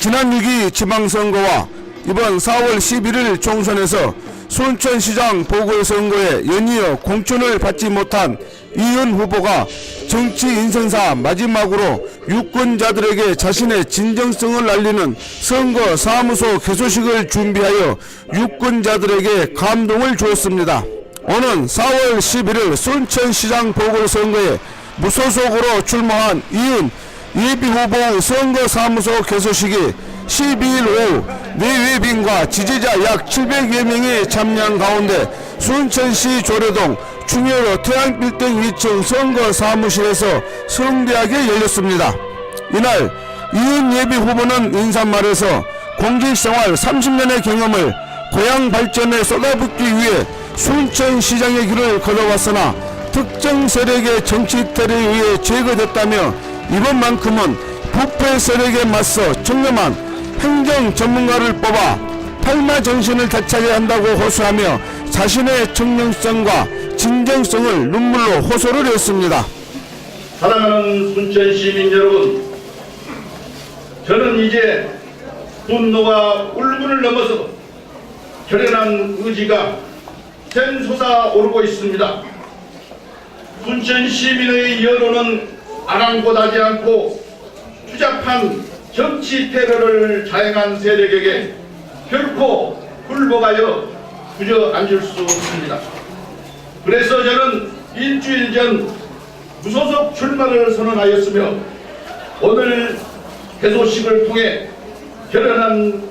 지난 6.2 지방선거와 이번 4월 11일 총선에서 순천시장 보궐선거에 연이어 공천을 받지 못한 이은 후보가 정치 인생사 마지막으로 유권자들에게 자신의 진정성을 알리는 선거 사무소 개소식을 준비하여 유권자들에게 감동을 주었습니다. 오는 4월 11일 순천시장 보궐선거에 무소속으로 출마한 이은 예비후보 선거사무소 개소식이 12일 오후 내외빈과 지지자 약 700여 명이 참여한 가운데 순천시 조례동 충혈로 태양빌딩 2층 선거사무실에서 성대하게 열렸습니다. 이날 이은 예비후보는 인사말에서 공직생활 30년의 경험을 고향 발전에 쏟아붓기 위해 순천시장의 길을 걸어왔으나 특정 세력의 정치태에 의해 제거됐다며 이번만큼은 부패 세력에 맞서 청렴한 행정 전문가를 뽑아 팔마 정신을 되찾아야 한다고 호소하며 자신의 청렴성과 진정성을 눈물로 호소를 했습니다. 사랑하는 순천 시민 여러분, 저는 이제 분노와 울분을 넘어서 결연한 의지가 샘솟아오르고 있습니다. 순천 시민의 여론은 아랑곳하지 않고 추잡한 정치 테러를 자행한 세력에게 결코 굴복하여 주저앉을 수 없습니다. 그래서 저는 일주일 전 무소속 출마를 선언하였으며 오늘 개소식을 통해 결연한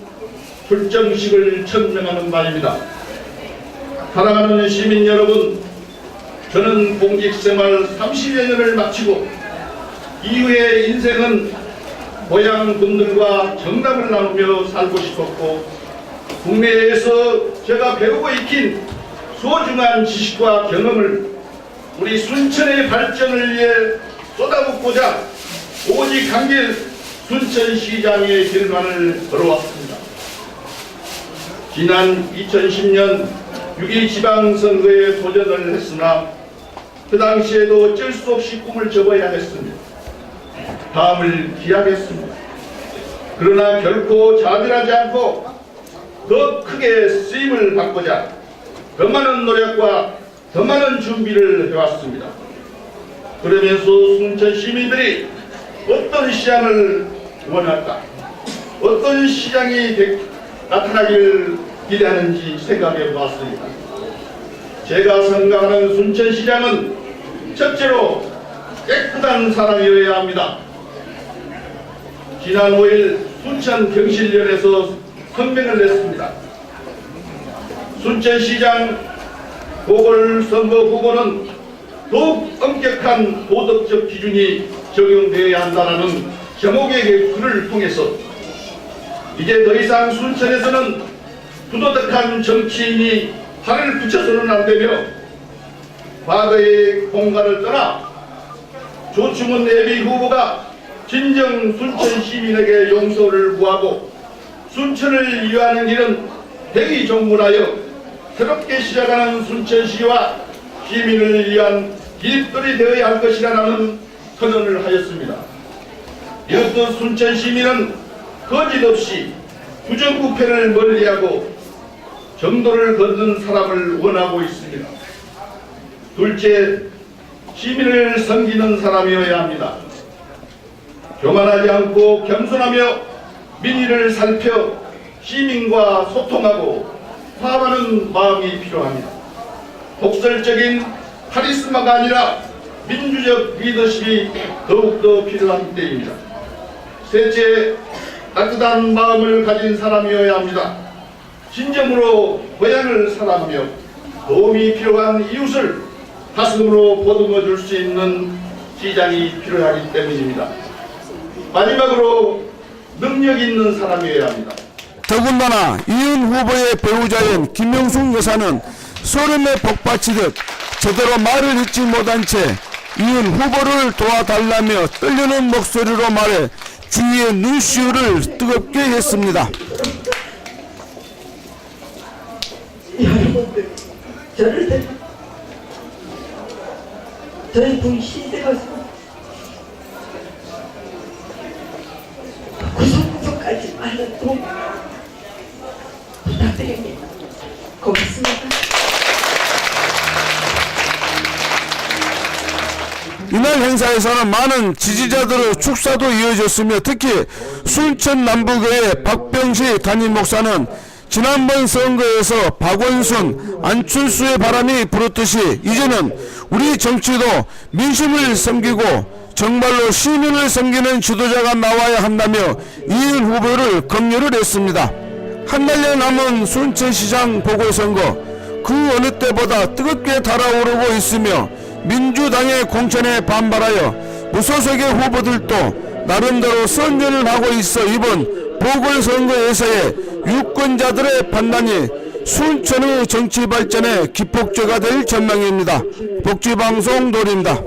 결정식을 천명하는 바입니다. 사랑하는 시민 여러분, 저는 공직생활 30여 년을 마치고 이후의 인생은 고향 분들과 정담을 나누며 살고 싶었고 국내에서 제가 배우고 익힌 소중한 지식과 경험을 우리 순천의 발전을 위해 쏟아붓고자 오직 한 길 순천시장의 길만을 걸어왔습니다. 지난 2010년 6.2 지방선거에 도전을 했으나 그 당시에도 어쩔 수 없이 꿈을 접어야 했습니다. 다음을 기약했습니다. 그러나 결코 자멸하지 않고 더 크게 쓰임을 받고자 더 많은 노력과 더 많은 준비를 해왔습니다. 그러면서 순천 시민들이 어떤 시장을 원할까, 어떤 시장이 나타나기를 기대하는지 생각해 보았습니다. 제가 생각하는 순천시장은 첫째로 깨끗한 사람이어야 합니다. 지난 5일 순천 경실련에서 성명을 냈습니다. 순천시장 보궐선거 후보는 더욱 엄격한 도덕적 기준이 적용되어야 한다는 제목의 글을 통해서 이제 더 이상 순천에서는 부도덕한 정치인이 팔을 붙여서는 안 되며 과거의 공간을 떠나 조충은 예비 후보가 진정 순천 시민에게 용서를 구하고 순천을 이어하는 길은 대의종문하여 새롭게 시작하는 순천시와 시민을 위한 길거리 되어야 할 것이라는 선언을 하였습니다. 이어서 순천 시민은 거짓없이 부정부패를 멀리하고 정도를 걷는 사람을 원하고 있습니다. 둘째, 시민을 섬기는 사람이어야 합니다. 교만하지 않고 겸손하며 민의를 살펴 시민과 소통하고 화합하는 마음이 필요합니다. 독설적인 카리스마가 아니라 민주적 리더십이 더욱더 필요한 때입니다. 셋째, 따뜻한 마음을 가진 사람이어야 합니다. 진정으로 고향을 사랑하며 도움이 필요한 이웃을 가슴으로 보듬어 줄 수 있는 시장이 필요하기 때문입니다. 마지막으로 능력 있는 사람이어야 합니다. 더군다나 이은 후보의 배우자인 김영숙 여사는 소름에 복받치듯 제대로 말을 잇지 못한 채 이은 후보를 도와달라며 떨리는 목소리로 말해 주위의 눈시울을 뜨겁게 했습니다. 여러분들, 저를 저희 부인 희생하시고 구석구석까지 말 꼭 부탁드립니다. 고맙습니다. 이날 행사에서는 많은 지지자들의 축사도 이어졌으며 특히 순천 남부교회 박병식 담임 목사는 지난번 선거에서 박원순, 안철수의 바람이 불었듯이 이제는 우리 정치도 민심을 섬기고 정말로 시민을 섬기는 지도자가 나와야 한다며 이은 후보를 격려를 했습니다. 한 달여 남은 순천시장 보궐선거 그 어느 때보다 뜨겁게 달아오르고 있으며 민주당의 공천에 반발하여 무소속의 후보들도 나름대로 선전을 하고 있어 이번 보궐선거에서의 유권자들의 판단이 순천의 정치 발전에 기폭제가 될 전망입니다. 복지방송 노리입니다.